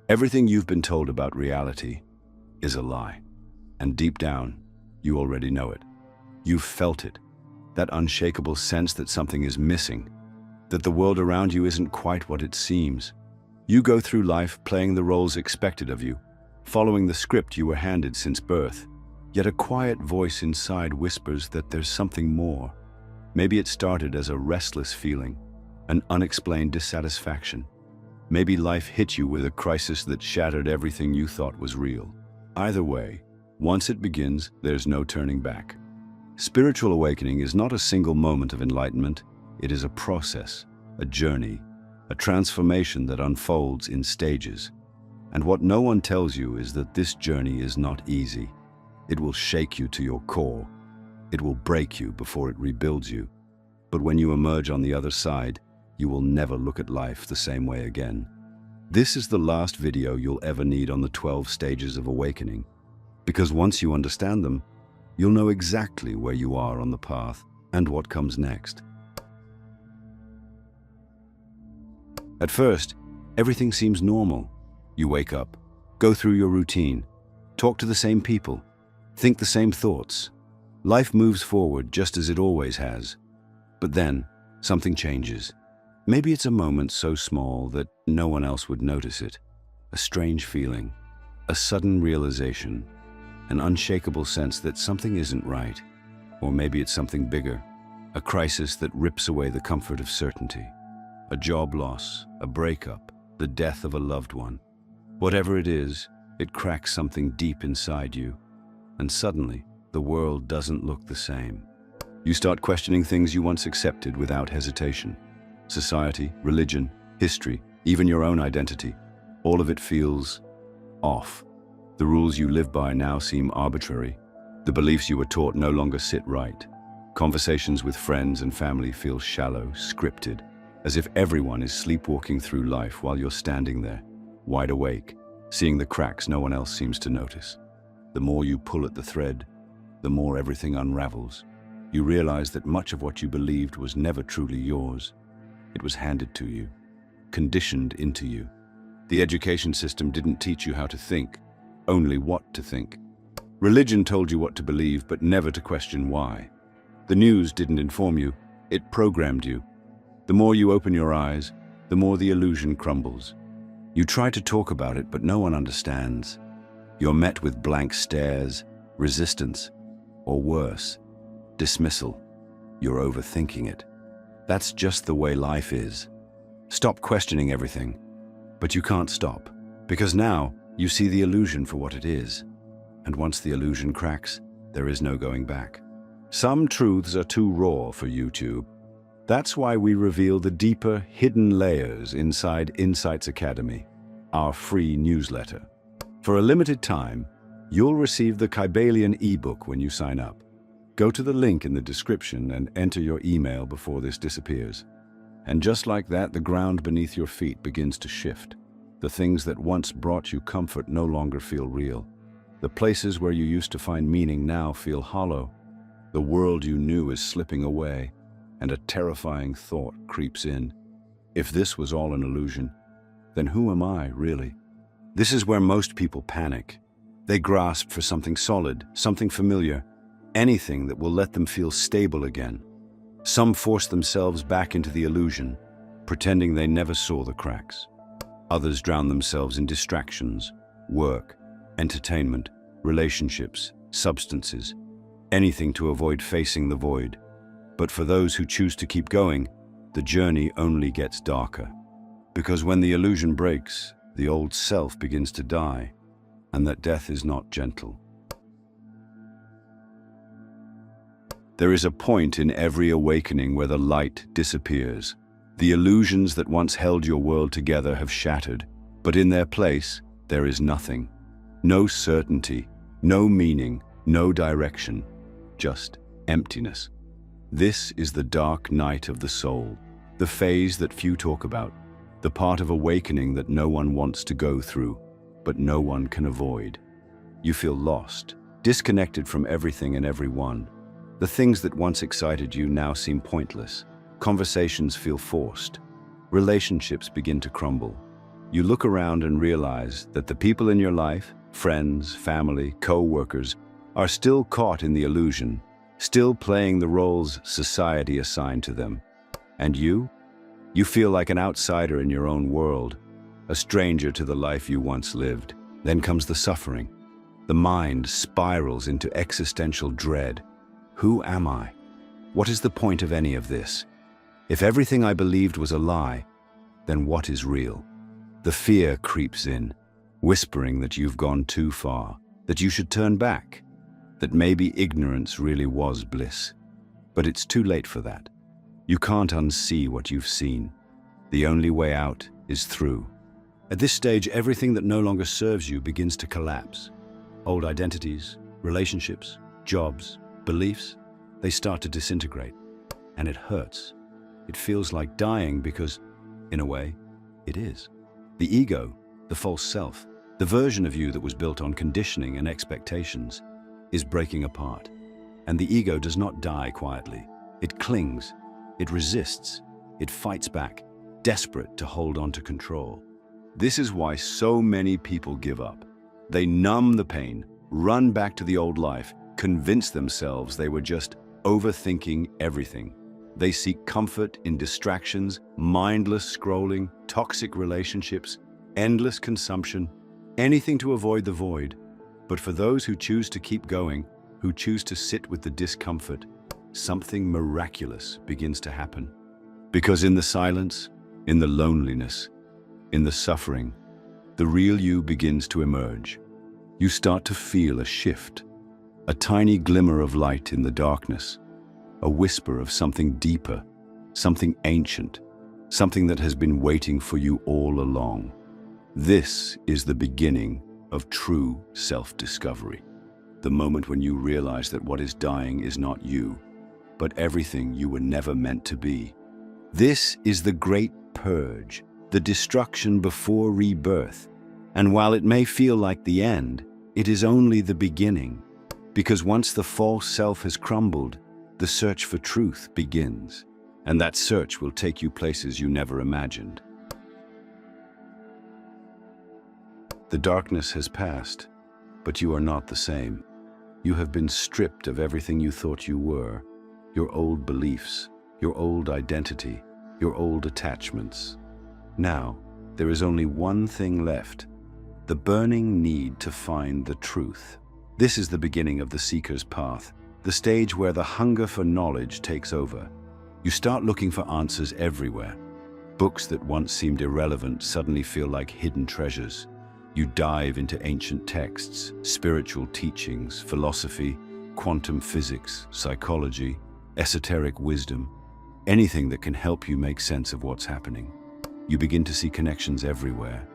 Everything you've been told about reality is a lie. And deep down, you already know it. You've felt it, that unshakable sense that something is missing, that the world around you isn't quite what it seems. You go through life playing the roles expected of you, following the script you were handed since birth. Yet a quiet voice inside whispers that there's something more. Maybe it started as a restless feeling, an unexplained dissatisfaction. Maybe life hit you with a crisis that shattered everything you thought was real. Either way, once it begins, there's no turning back. Spiritual awakening is not a single moment of enlightenment. It is a process, a journey, a transformation that unfolds in stages. And what no one tells you is that this journey is not easy. It will shake you to your core. It will break you before it rebuilds you. But when you emerge on the other side, you will never look at life the same way again. This is the last video you'll ever need on the 12 stages of awakening, because once you understand them, you'll know exactly where you are on the path and what comes next. At first, everything seems normal. You wake up, go through your routine, talk to the same people, think the same thoughts. Life moves forward just as it always has. But then, something changes. Maybe it's a moment so small that no one else would notice it. A strange feeling, a sudden realization, an unshakable sense that something isn't right. Or maybe it's something bigger, a crisis that rips away the comfort of certainty. A job loss, a breakup, the death of a loved one. Whatever it is, it cracks something deep inside you. And suddenly, the world doesn't look the same. You start questioning things you once accepted without hesitation. Society, religion, history, even your own identity. All of it feels off. The rules you live by now seem arbitrary. The beliefs you were taught no longer sit right. Conversations with friends and family feel shallow, scripted, as if everyone is sleepwalking through life while you're standing there, wide awake, seeing the cracks no one else seems to notice. The more you pull at the thread, the more everything unravels. You realize that much of what you believed was never truly yours. It was handed to you, conditioned into you. The education system didn't teach you how to think, only what to think. Religion told you what to believe, but never to question why. The news didn't inform you, it programmed you. The more you open your eyes, the more the illusion crumbles. You try to talk about it, but no one understands. You're met with blank stares, resistance, or worse, dismissal. You're overthinking it. That's just the way life is. Stop questioning everything. But you can't stop, because now you see the illusion for what it is. And once the illusion cracks, there is no going back. Some truths are too raw for YouTube. That's why we reveal the deeper, hidden layers inside Insights Academy, our free newsletter. For a limited time, you'll receive the Kybalion ebook when you sign up. Go to the link in the description and enter your email before this disappears. And just like that, the ground beneath your feet begins to shift. The things that once brought you comfort no longer feel real. The places where you used to find meaning now feel hollow. The world you knew is slipping away, and a terrifying thought creeps in. If this was all an illusion, then who am I, really? This is where most people panic. They grasp for something solid, something familiar, anything that will let them feel stable again. Some force themselves back into the illusion, pretending they never saw the cracks. Others drown themselves in distractions, work, entertainment, relationships, substances, anything to avoid facing the void. But for those who choose to keep going, the journey only gets darker. Because when the illusion breaks, the old self begins to die, and that death is not gentle. There is a point in every awakening where the light disappears. The illusions that once held your world together have shattered, but in their place, there is nothing. No certainty, no meaning, no direction, just emptiness. This is the dark night of the soul, the phase that few talk about, the part of awakening that no one wants to go through, but no one can avoid. You feel lost, disconnected from everything and everyone. The things that once excited you now seem pointless. Conversations feel forced. Relationships begin to crumble. You look around and realize that the people in your life, friends, family, co-workers, are still caught in the illusion, still playing the roles society assigned to them. And you? You feel like an outsider in your own world, a stranger to the life you once lived. Then comes the suffering. The mind spirals into existential dread. Who am I? What is the point of any of this? If everything I believed was a lie, then what is real? The fear creeps in, whispering that you've gone too far, that you should turn back, that maybe ignorance really was bliss. But it's too late for that. You can't unsee what you've seen. The only way out is through. At this stage, everything that no longer serves you begins to collapse. Old identities, relationships, jobs, beliefs, they start to disintegrate. And it hurts. It feels like dying because, in a way, it is. The ego, the false self, the version of you that was built on conditioning and expectations, is breaking apart. And the ego does not die quietly. It clings, it resists, it fights back, desperate to hold on to control. This is why so many people give up. They numb the pain, run back to the old life, convince themselves they were just overthinking everything. They seek comfort in distractions, mindless scrolling, toxic relationships, endless consumption, anything to avoid the void. But for those who choose to keep going, who choose to sit with the discomfort, something miraculous begins to happen. Because in the silence, in the loneliness, in the suffering, the real you begins to emerge. You start to feel a shift, a tiny glimmer of light in the darkness, a whisper of something deeper, something ancient, something that has been waiting for you all along. This is the beginning of true self-discovery, the moment when you realize that what is dying is not you, but everything you were never meant to be. This is the great purge, the destruction before rebirth. And while it may feel like the end, it is only the beginning. Because once the false self has crumbled, the search for truth begins. And that search will take you places you never imagined. The darkness has passed, but you are not the same. You have been stripped of everything you thought you were, your old beliefs, your old identity, your old attachments. Now, there is only one thing left, the burning need to find the truth. This is the beginning of the seeker's path, the stage where the hunger for knowledge takes over. You start looking for answers everywhere. Books that once seemed irrelevant suddenly feel like hidden treasures. You dive into ancient texts, spiritual teachings, philosophy, quantum physics, psychology, esoteric wisdom, anything that can help you make sense of what's happening. You begin to see connections everywhere,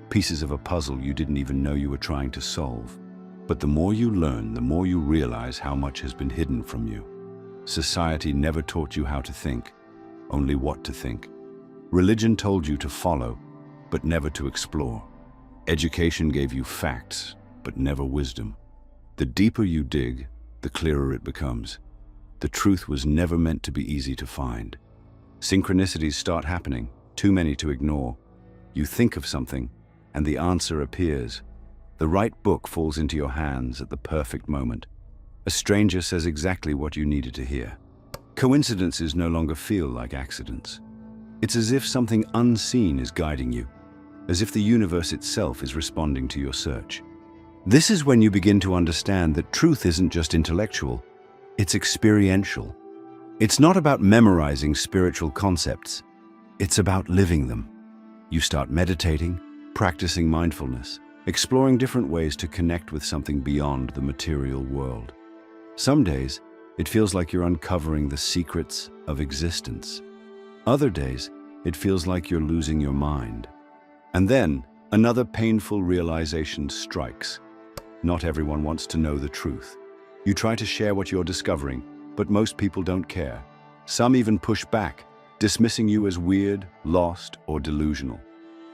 pieces of a puzzle you didn't even know you were trying to solve. But the more you learn, the more you realize how much has been hidden from you. Society never taught you how to think, only what to think. Religion told you to follow, but never to explore. Education gave you facts, but never wisdom. The deeper you dig, the clearer it becomes. The truth was never meant to be easy to find. Synchronicities start happening, too many to ignore. You think of something, and the answer appears. The right book falls into your hands at the perfect moment. A stranger says exactly what you needed to hear. Coincidences no longer feel like accidents. It's as if something unseen is guiding you, as if the universe itself is responding to your search. This is when you begin to understand that truth isn't just intellectual, it's experiential. It's not about memorizing spiritual concepts. It's about living them. You start meditating, practicing mindfulness, exploring different ways to connect with something beyond the material world. Some days, it feels like you're uncovering the secrets of existence. Other days, it feels like you're losing your mind. And then, another painful realization strikes. Not everyone wants to know the truth. You try to share what you're discovering, but most people don't care. Some even push back, dismissing you as weird, lost, or delusional.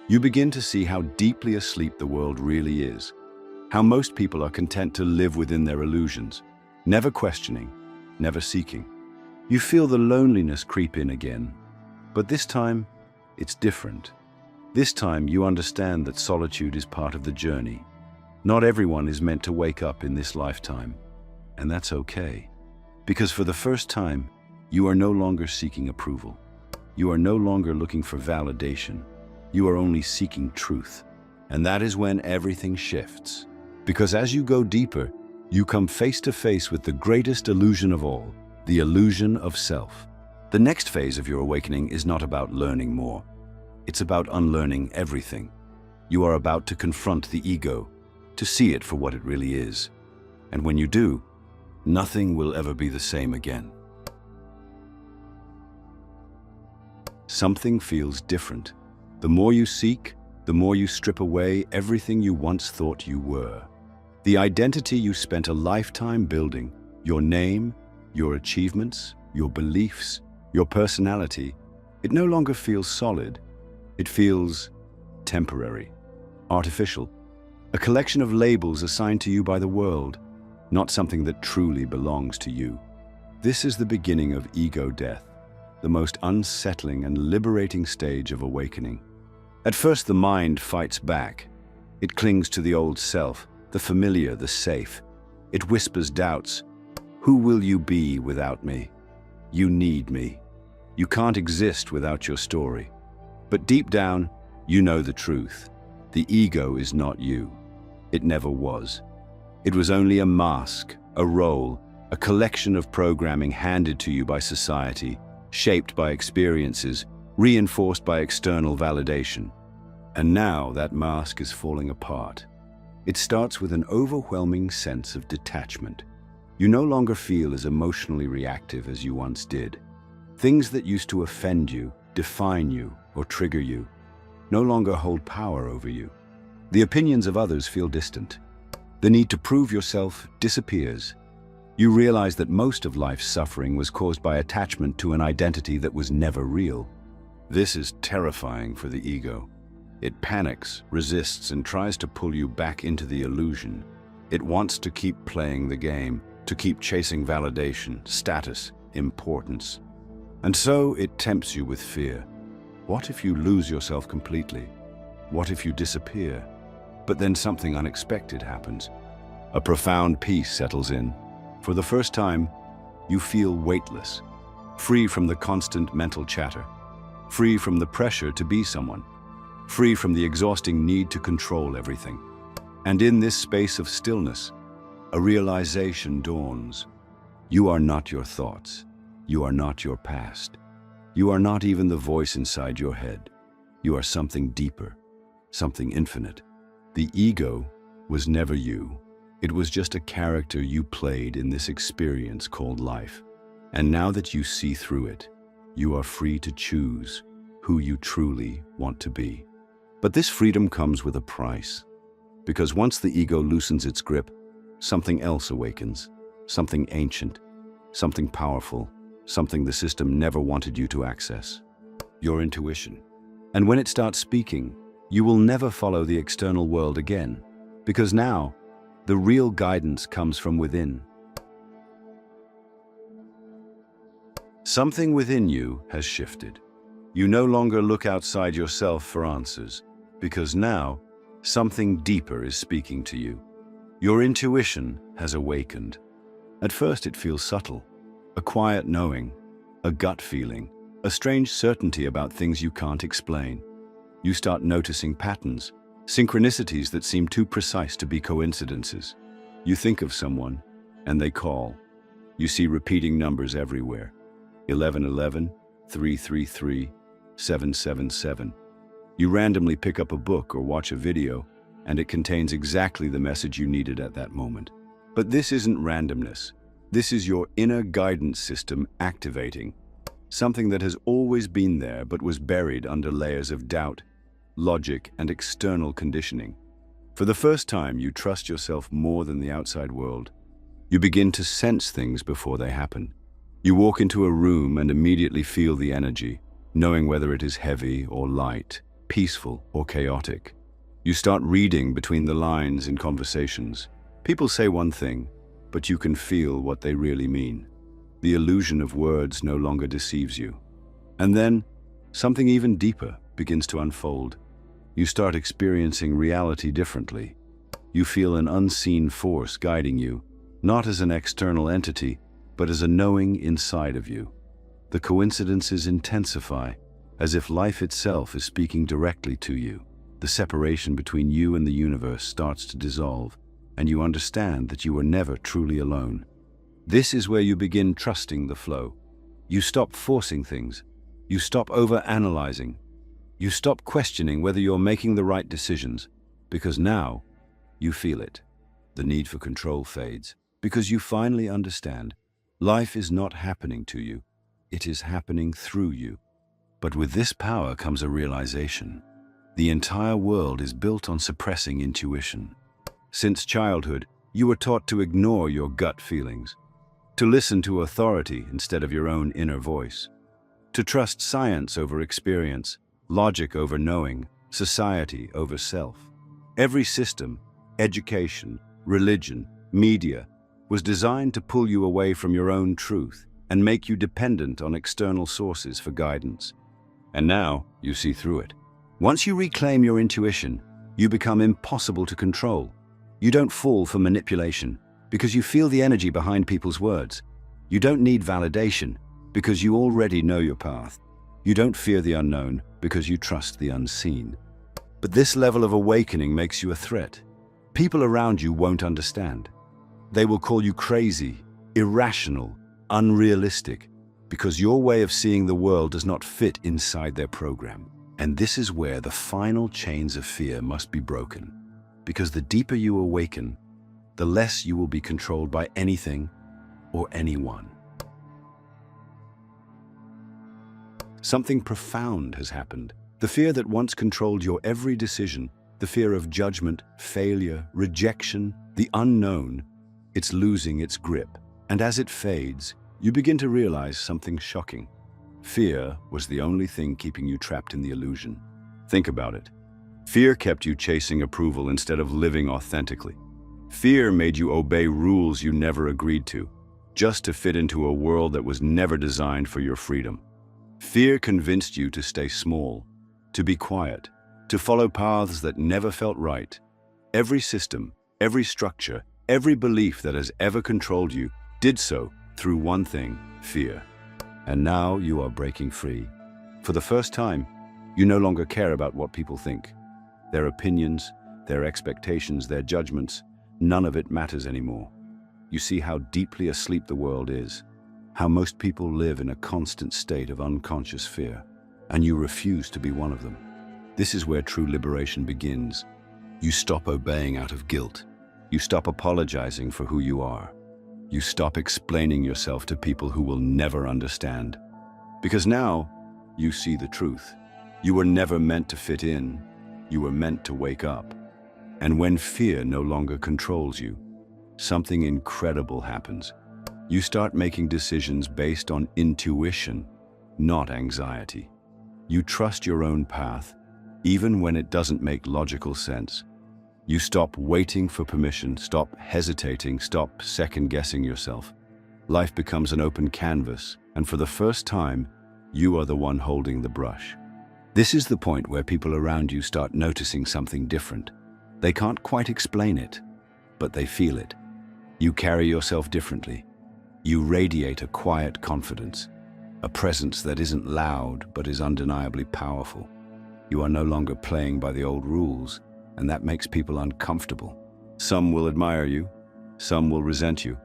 You begin to see how deeply asleep the world really is, how most people are content to live within their illusions, never questioning, never seeking. You feel the loneliness creep in again, but this time, it's different. This time you understand that solitude is part of the journey. Not everyone is meant to wake up in this lifetime, and that's okay. Because for the first time, you are no longer seeking approval. You are no longer looking for validation. You are only seeking truth. And that is when everything shifts. Because as you go deeper, you come face to face with the greatest illusion of all, the illusion of self. The next phase of your awakening is not about learning more. It's about unlearning everything. You are about to confront the ego, to see it for what it really is. And when you do, nothing will ever be the same again. Something feels different. The more you seek, the more you strip away everything you once thought you were. The identity you spent a lifetime building, your name, your achievements, your beliefs, your personality, it no longer feels solid. It feels temporary, artificial, a collection of labels assigned to you by the world, not something that truly belongs to you. This is the beginning of ego death, the most unsettling and liberating stage of awakening. At first, the mind fights back. It clings to the old self, the familiar, the safe. It whispers doubts. Who will you be without me? You need me. You can't exist without your story. But deep down, you know the truth. The ego is not you. It never was. It was only a mask, a role, a collection of programming handed to you by society, shaped by experiences, reinforced by external validation. And now that mask is falling apart. It starts with an overwhelming sense of detachment. You no longer feel as emotionally reactive as you once did. Things that used to offend you, define you, or trigger you no longer hold power over you. The opinions of others feel distant. The need to prove yourself disappears. You realize that most of life's suffering was caused by attachment to an identity that was never real. This is terrifying for the ego. It panics, resists, and tries to pull you back into the illusion. It wants to keep playing the game, to keep chasing validation, status, importance. And so it tempts you with fear. What if you lose yourself completely? What if you disappear? But then something unexpected happens. A profound peace settles in. For the first time, you feel weightless, free from the constant mental chatter, free from the pressure to be someone, free from the exhausting need to control everything. And in this space of stillness, a realization dawns. You are not your thoughts. You are not your past. You are not even the voice inside your head. You are something deeper, something infinite. The ego was never you. It was just a character you played in this experience called life. And now that you see through it, you are free to choose who you truly want to be. But this freedom comes with a price. Because once the ego loosens its grip, something else awakens, something ancient, something powerful, something the system never wanted you to access. Your intuition. And when it starts speaking, you will never follow the external world again, because now, the real guidance comes from within. Something within you has shifted. You no longer look outside yourself for answers, because now, something deeper is speaking to you. Your intuition has awakened. At first it feels subtle, a quiet knowing, a gut feeling, a strange certainty about things you can't explain. You start noticing patterns, synchronicities that seem too precise to be coincidences. You think of someone, and they call. You see repeating numbers everywhere. 1111, 333, 777. You randomly pick up a book or watch a video, and it contains exactly the message you needed at that moment. But this isn't randomness. This is your inner guidance system activating. Something that has always been there but was buried under layers of doubt, logic, and external conditioning. For the first time, you trust yourself more than the outside world. You begin to sense things before they happen. You walk into a room and immediately feel the energy, knowing whether it is heavy or light, peaceful or chaotic. You start reading between the lines in conversations. People say one thing, but you can feel what they really mean. The illusion of words no longer deceives you. And then, something even deeper begins to unfold. You start experiencing reality differently. You feel an unseen force guiding you, not as an external entity, but as a knowing inside of you. The coincidences intensify, as if life itself is speaking directly to you. The separation between you and the universe starts to dissolve, and you understand that you are never truly alone. This is where you begin trusting the flow. You stop forcing things. You stop over-analyzing. You stop questioning whether you're making the right decisions, because now you feel it. The need for control fades, because you finally understand life is not happening to you, it is happening through you. But with this power comes a realization. The entire world is built on suppressing intuition. Since childhood, you were taught to ignore your gut feelings, to listen to authority instead of your own inner voice, to trust science over experience, logic over knowing, society over self. Every system, education, religion, media, was designed to pull you away from your own truth and make you dependent on external sources for guidance. And now you see through it. Once you reclaim your intuition, you become impossible to control. You don't fall for manipulation because you feel the energy behind people's words. You don't need validation because you already know your path. You don't fear the unknown because you trust the unseen. But this level of awakening makes you a threat. People around you won't understand. They will call you crazy, irrational, unrealistic, because your way of seeing the world does not fit inside their program. And this is where the final chains of fear must be broken. Because the deeper you awaken, the less you will be controlled by anything or anyone. Something profound has happened. The fear that once controlled your every decision, the fear of judgment, failure, rejection, the unknown, it's losing its grip. And as it fades, you begin to realize something shocking. Fear was the only thing keeping you trapped in the illusion. Think about it. Fear kept you chasing approval instead of living authentically. Fear made you obey rules you never agreed to, just to fit into a world that was never designed for your freedom. Fear convinced you to stay small, to be quiet, to follow paths that never felt right. Every system, every structure, every belief that has ever controlled you did so through one thing, fear. And now you are breaking free. For the first time, you no longer care about what people think. Their opinions, their expectations, their judgments, none of it matters anymore. You see how deeply asleep the world is, how most people live in a constant state of unconscious fear, and you refuse to be one of them. This is where true liberation begins. You stop obeying out of guilt. You stop apologizing for who you are. You stop explaining yourself to people who will never understand. Because now, you see the truth. You were never meant to fit in. You were meant to wake up. And when fear no longer controls you, something incredible happens. You start making decisions based on intuition, not anxiety. You trust your own path, even when it doesn't make logical sense. You stop waiting for permission, stop hesitating, stop second-guessing yourself. Life becomes an open canvas, and for the first time, you are the one holding the brush. This is the point where people around you start noticing something different. They can't quite explain it, but they feel it. You carry yourself differently. You radiate a quiet confidence, a presence that isn't loud but is undeniably powerful. You are no longer playing by the old rules, and that makes people uncomfortable. Some will admire you, some will resent you,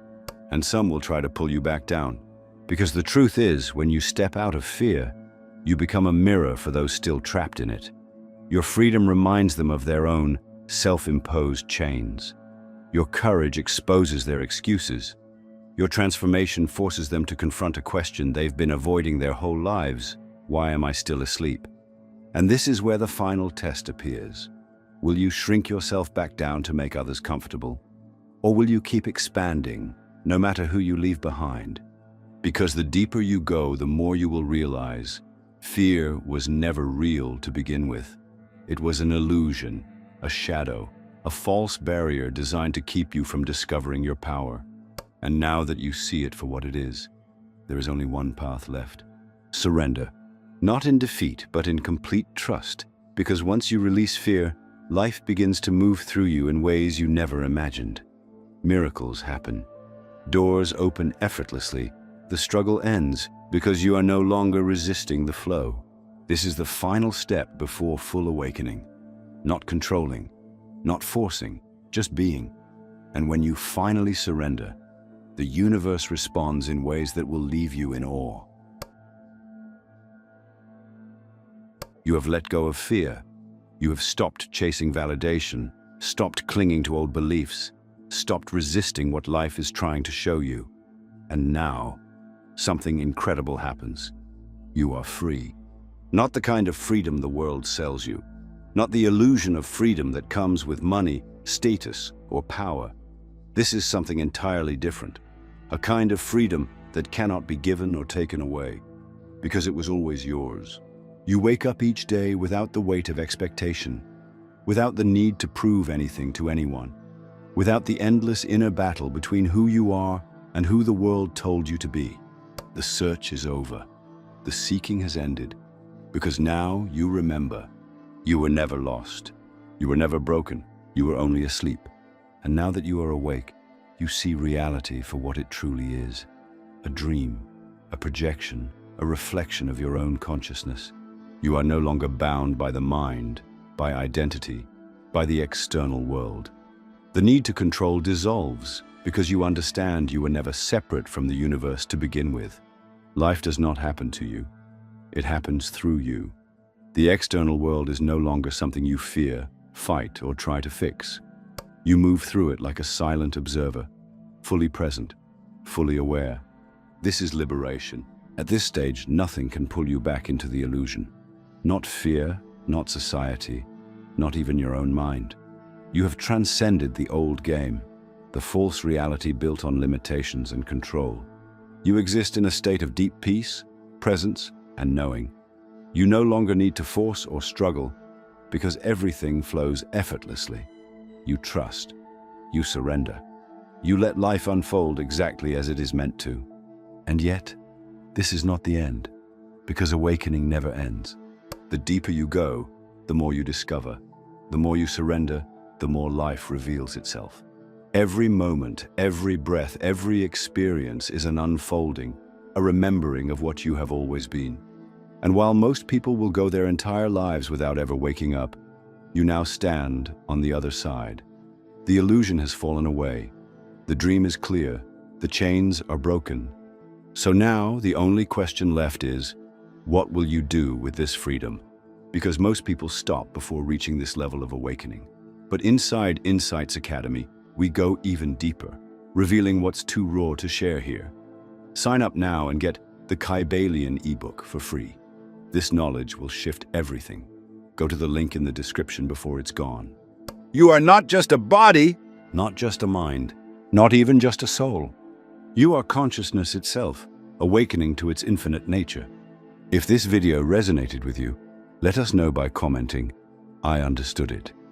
and some will try to pull you back down. Because the truth is, when you step out of fear, you become a mirror for those still trapped in it. Your freedom reminds them of their own self-imposed chains. Your courage exposes their excuses. Your transformation forces them to confront a question they've been avoiding their whole lives. Why am I still asleep? And this is where the final test appears. Will you shrink yourself back down to make others comfortable? Or will you keep expanding, no matter who you leave behind? Because the deeper you go, the more you will realize fear was never real to begin with. It was an illusion, a shadow, a false barrier designed to keep you from discovering your power. And now that you see it for what it is, there is only one path left. Surrender, not in defeat, but in complete trust. because once you release fear, life begins to move through you in ways you never imagined. Miracles happen. Doors open effortlessly. The struggle ends because you are no longer resisting the flow. This is the final step before full awakening. Not controlling, not forcing, just being. And when you finally surrender, the universe responds in ways that will leave you in awe. You have let go of fear. You have stopped chasing validation, stopped clinging to old beliefs, stopped resisting what life is trying to show you. And now, something incredible happens. You are free. Not the kind of freedom the world sells you. Not the illusion of freedom that comes with money, status, or power. This is something entirely different. A kind of freedom that cannot be given or taken away, because it was always yours. You wake up each day without the weight of expectation, without the need to prove anything to anyone, without the endless inner battle between who you are and who the world told you to be. The search is over. The seeking has ended, because now you remember. You were never lost. You were never broken. You were only asleep. And now that you are awake, you see reality for what it truly is. A dream, a projection, a reflection of your own consciousness. You are no longer bound by the mind, by identity, by the external world. The need to control dissolves because you understand you were never separate from the universe to begin with. Life does not happen to you. It happens through you. The external world is no longer something you fear, fight, or try to fix. You move through it like a silent observer, fully present, fully aware. This is liberation. At this stage, nothing can pull you back into the illusion. Not fear, not society, not even your own mind. You have transcended the old game, the false reality built on limitations and control. You exist in a state of deep peace, presence, and knowing. You no longer need to force or struggle, because everything flows effortlessly. You trust. You surrender. You let life unfold exactly as it is meant to. And yet, this is not the end, because awakening never ends. The deeper you go, the more you discover. The more you surrender, the more life reveals itself. Every moment, every breath, every experience is an unfolding, a remembering of what you have always been. And while most people will go their entire lives without ever waking up, you now stand on the other side. The illusion has fallen away. The dream is clear. The chains are broken. So now the only question left is, what will you do with this freedom? Because most people stop before reaching this level of awakening. But inside Insights Academy, we go even deeper, revealing what's too raw to share here. Sign up now and get the Kybalion ebook for free. This knowledge will shift everything. Go to the link in the description before it's gone. You are not just a body, not just a mind, not even just a soul. You are consciousness itself, awakening to its infinite nature. If this video resonated with you, let us know by commenting, "I understood it."